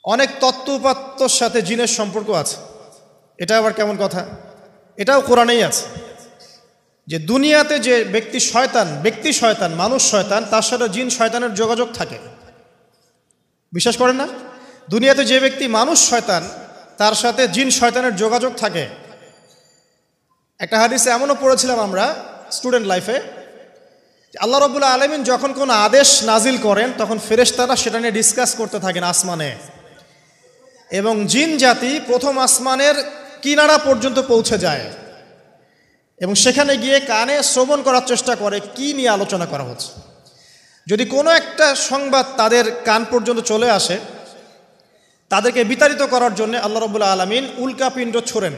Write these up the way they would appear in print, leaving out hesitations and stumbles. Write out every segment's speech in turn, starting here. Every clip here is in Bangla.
অনেক তত্ত্ব উপাত্তর সাথে জিনের সম্পর্ক আছে। এটা আবার কেমন কথা? এটাও কোরআনেই আছে যে দুনিয়াতে যে ব্যক্তি শয়তান মানুষ শয়তান, তার সাথে জিন শয়তানের যোগাযোগ থাকে। বিশ্বাস করেন না? দুনিয়াতে যে ব্যক্তি মানুষ শয়তান, তার সাথে জিন শয়তানের যোগাযোগ থাকে। একটা হাদিসে এমনও পড়েছিলাম আমরা স্টুডেন্ট লাইফে, আল্লাহ রাব্বুল আলামিন যখন কোনো আদেশ নাজিল করেন তখন ফেরেশতারা সেটা নিয়ে ডিসকাস করতে থাকেন আসমানে, এবং জিন জাতি প্রথম আসমানের কিনারা পর্যন্ত পৌঁছে যায় এবং সেখানে গিয়ে কানে শ্রবণ করার চেষ্টা করে কি নিয়ে আলোচনা করা হচ্ছে। যদি কোনো একটা সংবাদ তাদের কান পর্যন্ত চলে আসে, তাদেরকে বিতাড়িত করার জন্য আল্লাহ রাব্বুল আলামিন উল্কাপিণ্ড ছোড়েন।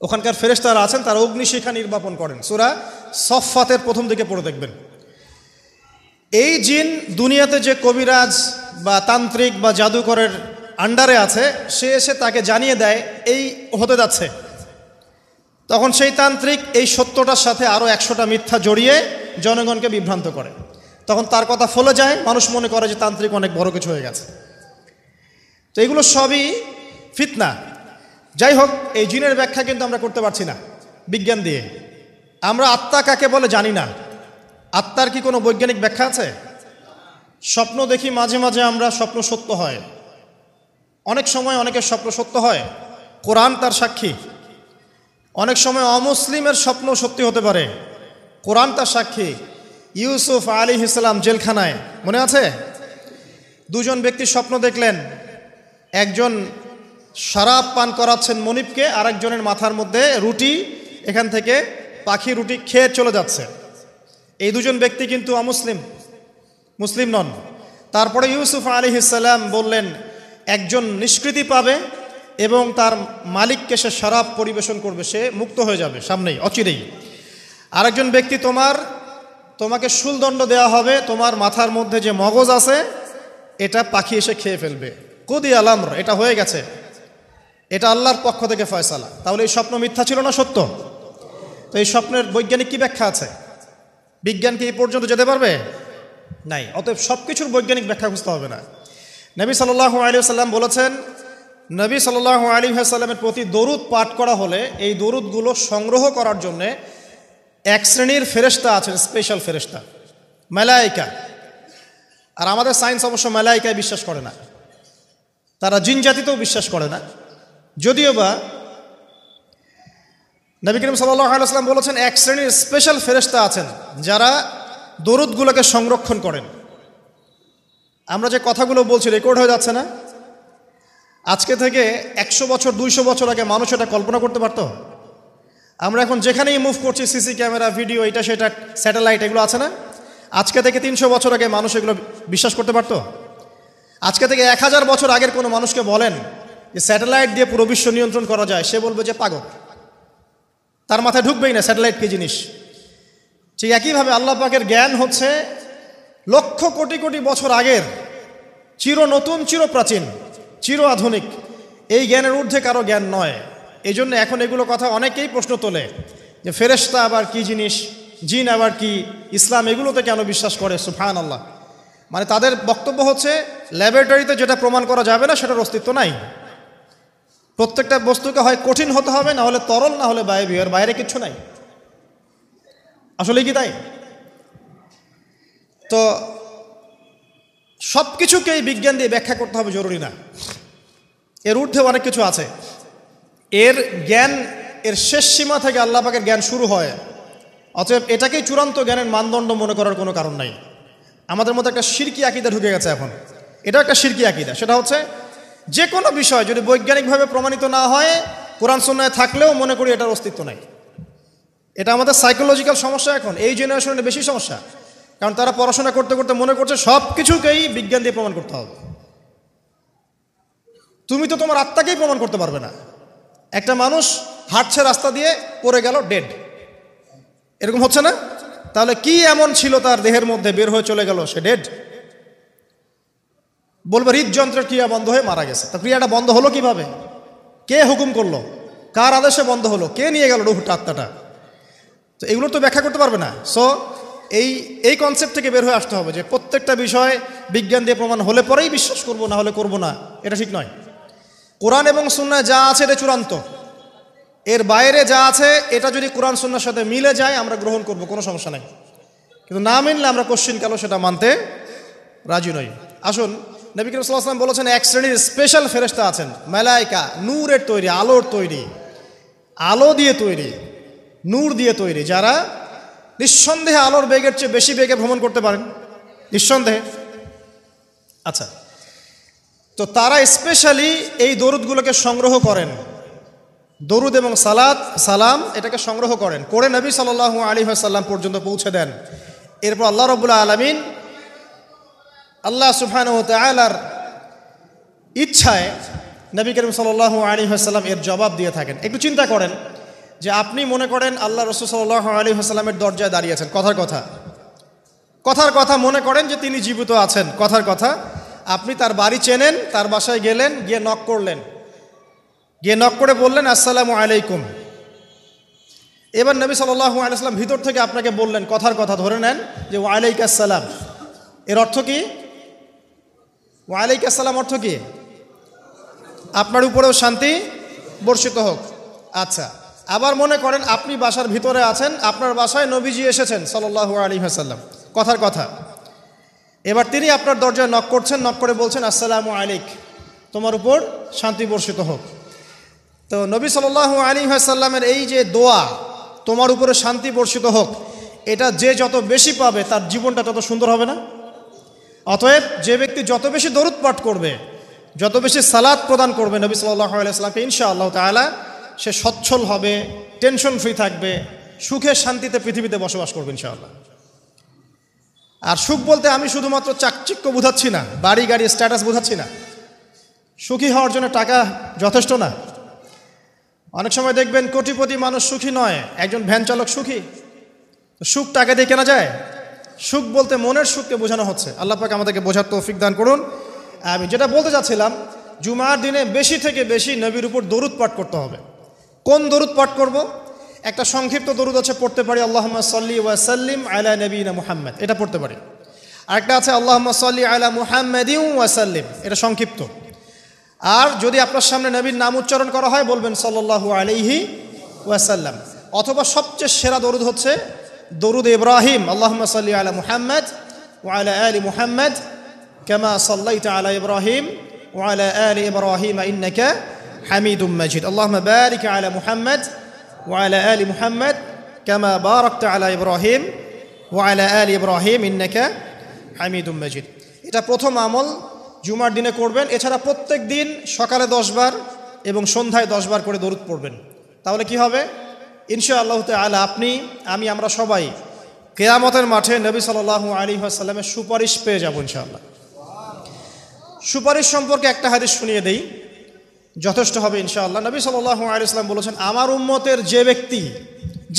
ওখানকার ফেরেশতারা আছেন, তারা অগ্নিশিখা নির্বাপন করেন। সূরা সফফাতের প্রথম দিকে পড়ে দেখবেন। এই জিন দুনিয়াতে যে কবিরাজ বা তান্ত্রিক বা জাদুকরের আন্ডারে আছে, সে এসে তাকে জানিয়ে দেয় এই হতে যাচ্ছে। তখন সেই তান্ত্রিক এই সত্যটার সাথে আরও 100টা মিথ্যা জড়িয়ে জনগণকে বিভ্রান্ত করে। তখন তার কথা ফলে যায়, মানুষ মনে করে যে তান্ত্রিক অনেক বড় কিছু হয়ে গেছে। তো এগুলো সবই ফিতনা। যাই হোক, এই জিনের ব্যাখ্যা কিন্তু আমরা করতে পারছি না বিজ্ঞান দিয়ে। আমরা আত্মা কাকে বলে জানি না। আত্মার কি কোনো বৈজ্ঞানিক ব্যাখ্যা আছে? স্বপ্ন দেখি মাঝে মাঝে আমরা, স্বপ্ন সত্য হয়। অনেক সময় অনেকের স্বপ্ন সত্য হয়, কোরআন তার সাক্ষী। অনেক সময় অমুসলিমের স্বপ্ন সত্যি হতে পারে, কোরআন তার সাক্ষী। ইউসুফ আলাইহিস সালাম জেলখানায়, মনে আছে? দুজন ব্যক্তি স্বপ্ন দেখলেন, একজন শরাব পান করাচ্ছেন মনিবকে, আরেকজনের মাথার মধ্যে রুটি, এখান থেকে পাখি রুটি খেয়ে চলে যাচ্ছে। এই দুজন ব্যক্তি কিন্তু অমুসলিম, মুসলিম নন। তারপরে ইউসুফ আলাইহিস সালাম বললেন, একজন নিষ্কৃতি পাবে এবং তার মালিককে সে শরাব পরিবেশন করবে, সে মুক্ত হয়ে যাবে সামনেই, অচিরেই। আরেকজন ব্যক্তি তোমাকে শুলদণ্ড দেওয়া হবে, তোমার মাথার মধ্যে যে মগজ আছে এটা পাখি এসে খেয়ে ফেলবে। কুদি আল-আমর, এটা হয়ে গেছে, এটা আল্লাহর পক্ষ থেকে ফয়সালা। তাহলে এই স্বপ্ন মিথ্যা ছিল না সত্য? তো এই স্বপ্নের বৈজ্ঞানিক কি ব্যাখ্যা আছে? বিজ্ঞান কি এই পর্যন্ত যেতে পারবে? নাই। অতএব সব কিছুর বৈজ্ঞানিক ব্যাখ্যা খুঁজতে হবে না। নবী সাল্লাল্লাহু আলাইহি ওয়াসাল্লাম বলেছেন, নবী সাল্লাল্লাহু আলাইহি ওয়াসাল্লামের প্রতি দরুদ পাঠ করা হলে এই দরুদগুলো সংগ্রহ করার জন্যে এক শ্রেণীর ফেরেশতা আছেন, স্পেশাল ফেরেশতা, মালায়েকা। আর আমাদের সায়েন্স অবশ্য মালায়েকায় বিশ্বাস করে না, তারা জিন জাতিতেও বিশ্বাস করে না। যদিও বা নবী করিম সাল্লাল্লাহু আলাইহি ওয়াসাল্লাম বলেছেন এক শ্রেণীর স্পেশাল ফেরেশতা আছেন যারা দরুদগুলোকে সংরক্ষণ করেন। আমরা যে কথাগুলো বলছি রেকর্ড হয়ে যাচ্ছে না? আজকে থেকে 100 বছর 200 বছর আগে মানুষ এটা কল্পনা করতে পারত? আমরা এখন যেখানেই মুভ করছি, সিসি ক্যামেরা, ভিডিও, এটা সেটা, স্যাটেলাইট, এগুলো আছে না? আজকে থেকে 300 বছর আগে মানুষ এগুলো বিশ্বাস করতে পারত? আজকে থেকে 1000 বছর আগের কোনো মানুষকে বলেন যে স্যাটেলাইট দিয়ে পুরো বিশ্ব নিয়ন্ত্রণ করা যায়, সে বলবে যে পাগল, তার মাথায় ঢুকবেই না স্যাটেলাইট কি জিনিস। ঠিক একইভাবে আল্লাহ পাকের জ্ঞান হচ্ছে লক্ষ কোটি কোটি বছর আগের, চির নতুন, চির প্রাচীন, চির আধুনিক। এই জ্ঞানের ঊর্ধ্বে কারো জ্ঞান নয়। এই জন্য এখন এগুলো কথা অনেকেই প্রশ্ন তোলে যে ফেরেশতা আবার কি জিনিস, জিন আবার কি, ইসলাম এগুলোতে কেন বিশ্বাস করে? সুবহানাল্লাহ। মানে তাদের বক্তব্য হচ্ছে ল্যাবরেটরিতে যেটা প্রমাণ করা যাবে না সেটার অস্তিত্ব নাই। প্রত্যেকটা বস্তুকে হয় কঠিন হতে হবে, না হলে তরল, না হলে বায়বীয়, এর বাইরে কিচ্ছু নাই। আসলে কি তাই? তো সব কিছুকেই বিজ্ঞান দিয়ে ব্যাখ্যা করতে হবে জরুরি না, এর ঊর্ধ্বে অনেক কিছু আছে। এর জ্ঞান, এর শেষ সীমা থেকে আল্লাহ পাকের জ্ঞান শুরু হয়। অতএব এটাকেই চূড়ান্ত জ্ঞানের মানদণ্ড মনে করার কোনো কারণ নাই। আমাদের মধ্যে একটা শিরকি আকীদা ঢুকে গেছে এখন। এটা একটা শিরকি আকীদা। সেটা হচ্ছে যে কোনো বিষয় যদি বৈজ্ঞানিকভাবে প্রমাণিত না হয়, কোরআন সুন্নাহয় থাকলেও মনে করি এটার অস্তিত্ব নাই। এটা আমাদের সাইকোলজিক্যাল সমস্যা। এখন এই জেনারেশনের বেশি সমস্যা, কারণ তারা পড়াশোনা করতে করতে মনে করছে সব কিছুকেই বিজ্ঞান দিয়ে প্রমাণ করতে হবে। তুমি তো তোমার আত্মাকেই প্রমাণ করতে পারবে না। একটা মানুষ হাঁটছে রাস্তা দিয়ে, পড়ে গেল, ডেড, এরকম হচ্ছে না? তাহলে কি এমন ছিল তার দেহের মধ্যে, বের হয়ে চলে গেল, সে ডেড? বলবে হৃদযন্ত্রের ক্রিয়া বন্ধ হয়ে মারা গেছে। তা ক্রিয়াটা বন্ধ হলো কিভাবে? কে হুকুম করলো? কার আদেশে বন্ধ হলো? কে নিয়ে গেল রুহটা, আত্মাটা? তো এগুলো তো ব্যাখ্যা করতে পারবে না। সো এই কনসেপ্ট থেকে বের হয়ে আসতে হবে যে প্রত্যেকটা বিষয় বিজ্ঞান দিয়ে প্রমাণ হলে পরেই বিশ্বাস করব, না হলে করব না, এটা ঠিক নয়। কোরআন এবং সুন্নাহ যা আছে এটা চূড়ান্ত, এর বাইরে যা আছে এটা যদি কোরআন সুন্নাহর সাথে মিলে যায় আমরা গ্রহণ করব, কোনো সমস্যা নেই। কিন্তু না মিললে আমরা কোশ্চিন কালো সেটা মানতে রাজি নই। আসুন, নবী করিম সাল্লাল্লাহু আলাইহি ওয়াসাল্লাম বলেছেন এক শ্রেণীর স্পেশাল ফেরেশতা আছেন, মালায়েকা, নূরের তৈরি, আলোর তৈরি, আলো দিয়ে তৈরি, নূর দিয়ে তৈরি, যারা নিঃসন্দেহে আলোর বেগের চেয়ে বেশি বেগে ভ্রমণ করতে পারেন, নিঃসন্দেহে। আচ্ছা, তো তারা স্পেশালি এই দরুদগুলোকে সংগ্রহ করেন, দরুদ এবং সালাম এটাকে সংগ্রহ করেন, করে নবী সাল্লাল্লাহু আলাইহি ওয়াসাল্লাম পর্যন্ত পৌঁছে দেন। এরপর আল্লাহ রাব্বুল আলামিন, আল্লাহ সুবহানাহু ওয়া তাআলার ইচ্ছায় নবী করিম সাল্লাল্লাহু আলাইহি ওয়াসাল্লাম এর জবাব দিয়ে থাকেন। একটু চিন্তা করেন যে আপনি মনে করেন আল্লাহ রাসূল সাল্লাল্লাহু আলাইহি ওয়াসাল্লামের দরজায় দাঁড়িয়েছেন, কথার কথা মনে করেন যে তিনি জীবিত আছেন, কথার কথা। আপনি তার বাড়ি চেনেন, তার বাসায় গেলেন, গিয়ে নক করলেন, গিয়ে নক করে বললেন আসসালামু আলাইকুম। এবার নবী সাল্লাল্লাহু আলাইহি ওয়াসাল্লাম ভিতর থেকে আপনাকে বললেন, কথার কথা ধরে নেন যে ওয়ালাইকুম আসসালাম। এর অর্থ কি? ওয়ালাইকুম আসসালাম অর্থ কি? আপনার উপরেও শান্তি বর্ষিত হোক। আচ্ছা, আবার মনে করেন আপনি বাসার ভিতরে আছেন, আপনার বাসায় নবীজি এসেছেন সাল্লাল্লাহু আলাইহি ওয়াসাল্লাম, কথার কথা। এবার তিনি আপনার দরজায় নক করছেন, নক করে বলছেন আসসালামু আলাইক, তোমার উপর শান্তি বর্ষিত হোক। তো নবী সাল্লাল্লাহু আলাইহি ওয়াসাল্লামের এই যে দোয়া, তোমার উপরে শান্তি বর্ষিত হোক, এটা যে যত বেশি পাবে তার জীবনটা তত সুন্দর হবে না? অতএব যে ব্যক্তি যত বেশি দরুদ পাঠ করবে, যত বেশি সালাত প্রদান করবে নবী সাল্লাল্লাহু আলাইহি ওয়াসাল্লামকে, ইনশাআল্লাহ তাআলা সে সচ্ছল হবে, টেনশন ফ্রি থাকবে, সুখে শান্তিতে পৃথিবীতে বসবাস করবে ইনশাআল্লাহ। আর সুখ বলতে আমি শুধুমাত্র চাকচিক্য বোঝাচ্ছি না, বাড়ি গাড়ি স্ট্যাটাস বোঝাচ্ছি না। সুখী হওয়ার জন্য টাকা যথেষ্ট না। অনেক সময় দেখবেন কোটিপতি মানুষ সুখী নয়, একজন ভ্যান চালক সুখী। সুখ টাকা দিয়ে কেনা যায়? সুখ বলতে মনের সুখকে বোঝানো হচ্ছে। আল্লাহ পাক আমাদেরকে বোঝার তৌফিক দান করুন। আমি যেটা বলতে চাচ্ছিলাম, জুমার দিনে বেশি থেকে বেশি নবীর উপর দরুদ পাঠ করতে হবে। কোন দরুদ পাঠ করব? একটা সংক্ষিপ্ত দরুদ আছে, পড়তে পারি আল্লাহুম্মা সাল্লি ওয়া সাল্লিম আলা নবিয়িনা মুহাম্মদ, এটা পড়তে পারি। আরেকটা আছে আল্লাহুম্মা সাল্লি আলা মুহাম্মাদিন ওয়া সাল্লিম, এটা সংক্ষিপ্ত। আর যদি আপনার সামনে নবীর নাম উচ্চারণ করা হয় বলবেন সাল্লাল্লাহু আলাইহি ওয়াসাল্লাম। অথবা সবচেয়ে সেরা দরুদ হচ্ছে দরুদ ইব্রাহিম, আল্লাহুম্মা সাল্লি আলা মুহাম্মদ ওয়া আলা আলি মুহাম্মদ কামা সাল্লাইতা আলা ইব্রাহিম ওয়া আলা আলি ইব্রাহিম ইন্নাকা হামিদুম মাজিদ। আল্লাহুম্মা বারিক আলা মুহাম্মদ ওয়া আলা আলি মুহাম্মদ কামা বারাকতা আলা ইব্রাহিম ওয়া আলা আলি ইব্রাহিম ইন্নাকা হামিদুম মাজিদ। এটা প্রথম আমল, জুমার দিনে করবেন। এছাড়া প্রত্যেক দিন সকালে 10 বার এবং সন্ধ্যায় 10 বার করে দরুদ পড়বেন। তাহলে কি হবে? ইনশাআল্লাহ তাআলা আপনি, আমি, আমরা সবাই কিয়ামতের মাঠে নবী সাল্লাল্লাহু আলাইহি ওয়াসাল্লামের সুপারিশ পেয়ে যাব ইনশাআল্লাহ। সুপারিশ সম্পর্কে একটা হাদিস শুনিয়ে দেই, যথেষ্ট হবে ইনশাআল্লাহ। নবী সাল্লাল্লাহু আলাইহি ওয়াসাল্লাম বলেছেন, আমার উম্মতের যে ব্যক্তি,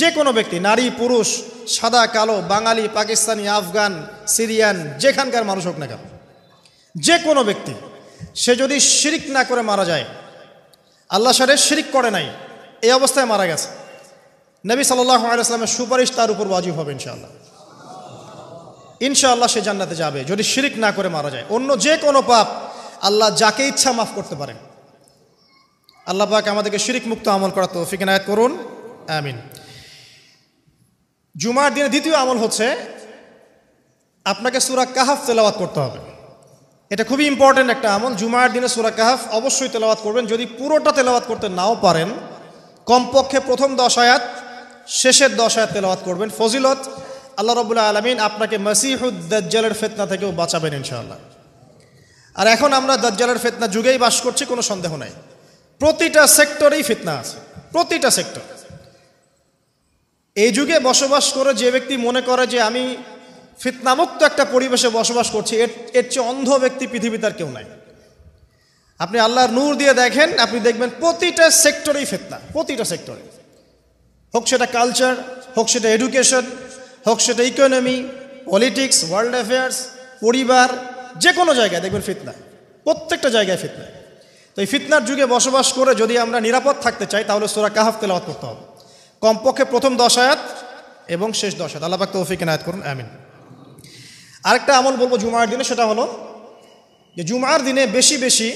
যে কোনো ব্যক্তি, নারী পুরুষ, সাদা কালো, বাঙালি, পাকিস্তানি, আফগান, সিরিয়ান, যেখানকার মানুষ হোক না কেন, যে কোনো ব্যক্তি, সে যদি শিরিক না করে মারা যায়, আল্লাহর সাথে শিরিক করে নাই, এই অবস্থায় মারা গেছে, নবী সাল্লাল্লাহু আলাইহি ওয়াসাল্লামের সুপারিশ তার উপর ওয়াজিব হবে ইনশাআল্লাহ। ইনশাআল্লাহ সে জান্নাতে যাবে যদি শিরিক না করে মারা যায়। অন্য যে কোনো পাপ আল্লাহ যাকে ইচ্ছা মাফ করতে পারেন। আল্লাহ পাক আমাদেরকে শিরিক মুক্ত আমল করার তৌফিক এনায়েত করুন, আমিন। জুমার দিনে দ্বিতীয় আমল হচ্ছে আপনাকে সূরা কাহফ তেলাওয়াত করতে হবে। এটা খুবই ইম্পর্টেন্ট একটা আমল। জুমার দিনে সূরা কাহফ অবশ্যই তেলাওয়াত করবেন। যদি পুরোটা তেলাওয়াত করতে নাও পারেন, কমপক্ষে প্রথম 10 আয়াত, শেষের 10 আয়াত তেলাওয়াত করবেন। ফজিলত, আল্লাহ রাব্বুল আলামিন আপনাকে মসিহুদ দাজ্জালের ফিতনা থেকেও বাঁচাবেন ইনশাআল্লাহ। আর এখন আমরা দাজ্জালের ফিতনা যুগেই বাস করছি, কোনো সন্দেহ নাই। প্রতিটা সেক্টরেই ফিতনা আছে, প্রতিটা সেক্টর। এই যুগে বসবাস করে যে ব্যক্তি মনে করে যে আমি ফিতনামুক্ত একটা পরিবেশে বসবাস করছি, এর চেয়ে অন্ধ ব্যক্তি পৃথিবীতে আর কেউ নাই। আপনি আল্লাহর নূর দিয়ে দেখেন, আপনি দেখবেন প্রতিটা সেক্টরেই ফিতনা, প্রতিটা সেক্টরে। হোক সেটা কালচার, হোক সেটা এডুকেশন, হোক সেটা ইকোনমি, পলিটিক্স, ওয়ার্ল্ড অ্যাফেয়ার্স, পরিবার, যে কোনো জায়গায় দেখবেন ফিতনা, প্রত্যেকটা জায়গায় ফিতনা। তো এই ফিতনার যুগে বসবাস করে যদি আমরা নিরাপদ থাকতে চাই, তাহলে সূরা কাহফ তেলাওয়াত করতে হবে। কমপক্ষে প্রথম 10 আয়াত, এবং শেষ 10 রাত। আল্লাহ পাক তৌফিক এনায়েত করুন, আমিন। আরেকটা আমল বলবো জুমার দিনে, সেটা হলো যে জুমার দিনে বেশি বেশি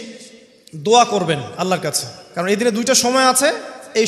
দোয়া করবেন আল্লাহর কাছে, কারণ এই দিনে দুইটা সময় আছে। এই